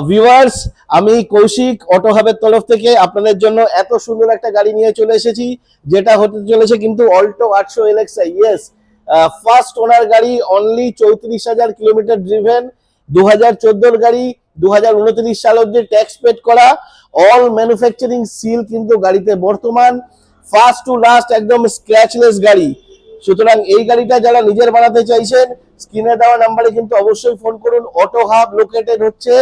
Viewers, আমি Kaushik auto হাবের তরফ থেকে আপনাদের জন্য এত সুন্দর একটা গাড়ি নিয়ে চলে এসেছি, যেটা হতে চলেছে কিন্তু Alto 800 LXi. Yes, first owner গাড়ি, অনলি 34,000 কিলোমিটার ড্রিভেন, 2014 গাড়ি, 2029 সাল অব্দি ট্যাক্স পেড করা, অল ম্যানুফ্যাকচারিং সিল কিন্তু গাড়িতে বর্তমান, ফার্স্ট টু লাস্ট একদম স্ক্র্যাচলেস গাড়ি। সুতরাং এই গাড়িটা যারা নিজের বানাতে চাইছেন, স্ক্রিনে দেওয়া নাম্বারে কিন্তু অবশ্যই ফোন করুন। অটো হাব লোকেটেড হচ্ছে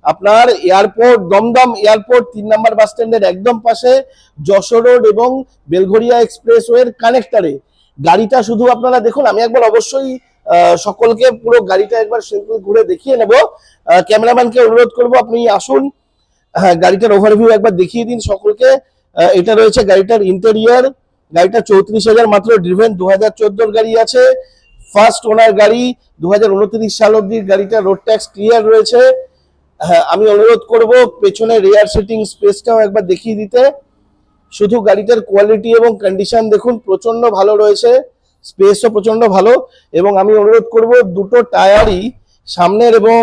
আপনার এয়ারপোর্ট, দমদম এয়ারপোর্ট 3 নম্বর বাস স্ট্যান্ডের একদম পাশে, যশোর রোড এবং বেলঘরিয়া এক্সপ্রেসওয়ের কানেক্টরে। গাড়িটা শুধু আপনারা দেখুন, আমি একবার অবশ্যই সকলকে পুরো গাড়িটা একবার সিম্পল ঘুরে দেখিয়ে নেব। ক্যামেরাম্যানকে অনুরোধ করব আপনি আসুন, হ্যাঁ, গাড়িটার ওভারভিউ একবার দেখিয়ে দিন সকলকে। এটা রয়েছে গাড়িটার ইন্টেরিয়ার। গাড়িটা 34,000 মাত্র ড্রিভেন, 2014 গাড়ি আছে, ফার্স্ট ওনার গাড়ি, 2029 সাল অব্দি গাড়িটা রোড ট্যাক্স ক্লিয়ার রয়েছে। হ্যাঁ, আমি অনুরোধ করব পেছনে রেয়ার সিটিং স্পেসটাও একবার দেখিয়ে দিতে। শুধু গাড়িটার কোয়ালিটি এবং কন্ডিশন দেখুন, প্রচন্ড ভালো রয়েছে, স্পেসও প্রচন্ড ভালো। এবং আমি অনুরোধ করব দুটো টায়ারই, সামনের এবং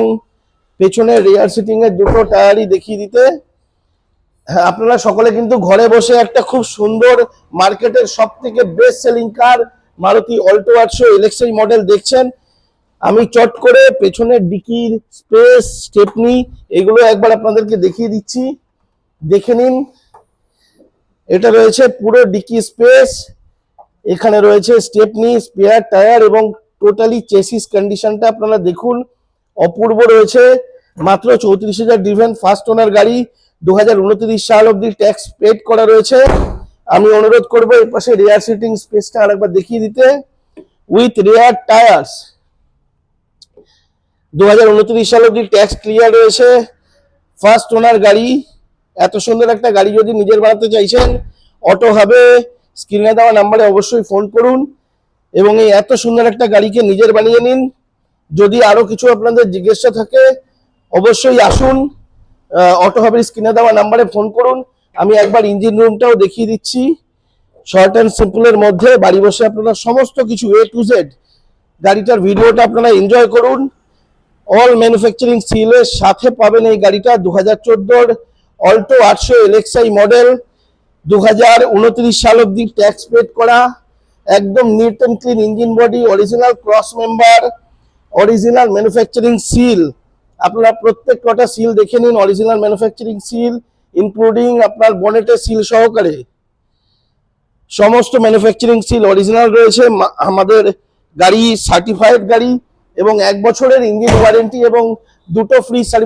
পেছনের রেয়ার সিটিং এর দুটো টায়ারই দেখিয়ে দিতে। হ্যাঁ, আপনারা সকলে কিন্তু ঘরে বসে একটা খুব সুন্দর মার্কেটের সব থেকে বেস্ট সেলিং কার মারুতি অল্টো 800 এলএক্সআই মডেল দেখছেন। আমি চট করে পেছনের ডিকির স্পেস, স্টেপনি, এগুলো একবার আপনাদেরকে দেখিয়ে দিচ্ছি, দেখে নিন। এটা রয়েছে পুরো ডিকি স্পেস, এখানে রয়েছে স্টেপনি, স্পেয়ার টায়ার এবং টোটালি চেসিস কন্ডিশনটা আপনারা দেখুন, অপূর্ব রয়েছে। মাত্র 34,000 ড্রিভেন, ফার্স্ট ওনার গাড়ি, 2029 সাল অব্দি ট্যাক্স পেড করা রয়েছে। আমি অনুরোধ করবো এর পাশে রেয়ার সিটিং স্পেসটা আরেকবার দেখিয়ে দিতে, উইথ রেয়ার টায়ার্স। 2029 সাল অব্দি ট্যাক্স ক্লিয়ার রয়েছে, ফার্স্ট ওনার গাড়ি। এত সুন্দর একটা গাড়ি যদি নিজের বানাতে চাইছেন, অটো হবে, স্ক্রিনে দেওয়া নাম্বারে অবশ্যই ফোন করুন এবং এই এত সুন্দর একটা গাড়িকে নিজের বানিয়ে নিন। যদি আরো কিছু আপনাদের জিজ্ঞাসা থাকে অবশ্যই আসুন, অটো হাবের স্ক্রিনে দেওয়া নাম্বারে ফোন করুন। আমি একবার ইঞ্জিন রুমটাও দেখিয়ে দিচ্ছি, শর্ট অ্যান্ড সিম্পলের মধ্যে বাড়ি বসে আপনারা সমস্ত কিছু A to Z গাড়িটার ভিডিওটা আপনারা এনজয় করুন। অল ম্যানুফ্যাকচারিং সিলের সাথে পাবেন এই গাড়িটা, 2014 অল্টো 800 এলএক্সআই মডেল, 2029 সাল অব্দি ট্যাক্স পেড করা, একদম neat and clean engine body, original cross member, original manufacturing seal. আপনারা প্রত্যেক কটা সিল দেখে নিন, অরিজিনাল ম্যানুফ্যাকচারিং সিল, ইনক্লুডিং আপনার বনেটের সিল সহকারে সমস্ত ম্যানুফ্যাকচারিং সিল অরিজিনাল রয়েছে। আমাদের গাড়ি সার্টিফাইড গাড়ি এবং 1 বছরের ইঞ্জিন ওয়ারেন্টি এবং দুটো ফ্রি সার্ভিস।